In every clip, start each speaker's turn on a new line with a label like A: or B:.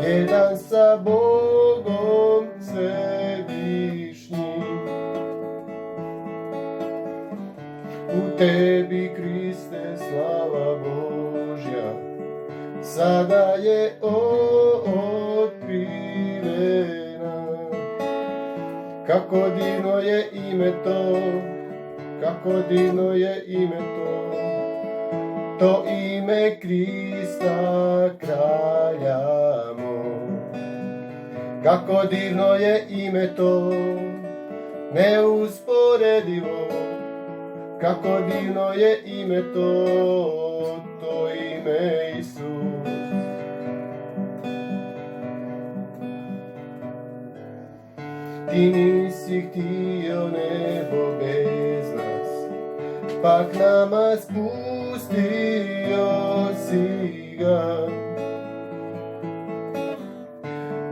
A: jedan sa Bogom svevišnjim. U tebi, Kriste, slava Božja, sada je otkrivena. Kako divno je ime to, kako divno je ime to ime Krista kralja mog. Kako divno je ime to, neusporedivo, kako divno je ime to ime Isus. Ti nisi htio nebo bez nas, pak nama spustio si ga.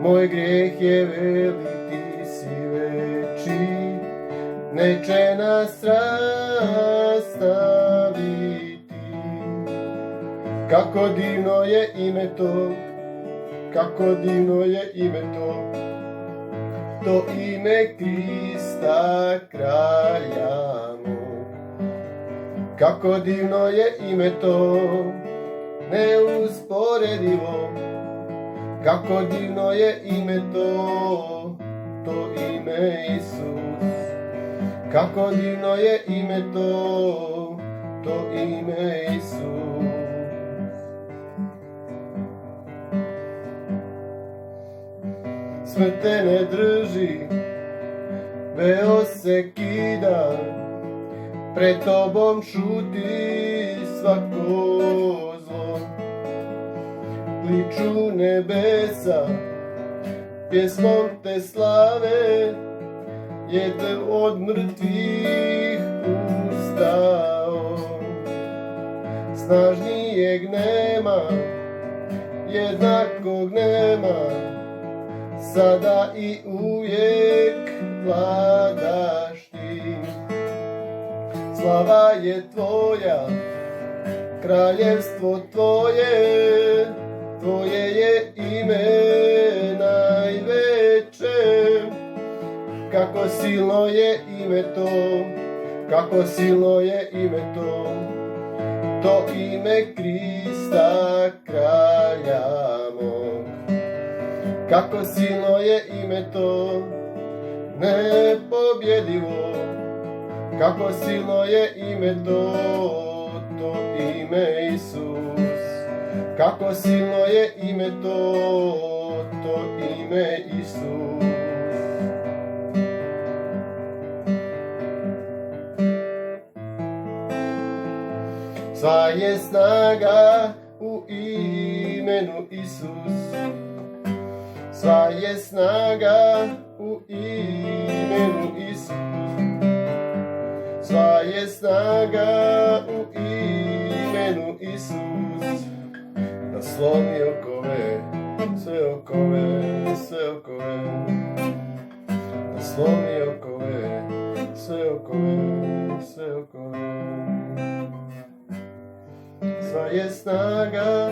A: Moj grijeh je velik, ti si veći, neće nas rastaviti. Kako divno je ime to, kako divno je ime to ime Krista kralja mog. Kako divno je ime to, neusporedivo, kako divno je ime to ime Isus. Kako divno je ime to ime Isus. Smrt te ne drži, veo se kida, pred tobom šuti svako zlo. Kliču nebesa, pjesmom te slave, jer od mrtvih ustao. Snažnijeg nema, jednakog nema, sada i uvijek vladaš ti. Slava je tvoja, kraljevstvo tvoje, tvoje je ime najveće. Kako silno je ime to, kako silno je ime to ime Krista kralja mog. Kako silno je ime to, nepobjedivo, kako silno je ime to ime Isus. Kako silno je ime to ime Isus. Sva je snaga u imenu Isus. Sva je snaga u imenu Isus. Sva je snaga u imenu Isus. Da slomi okove, sve okove, sve okove. Da slomi okove, sve okove, sve okove. Sva je snaga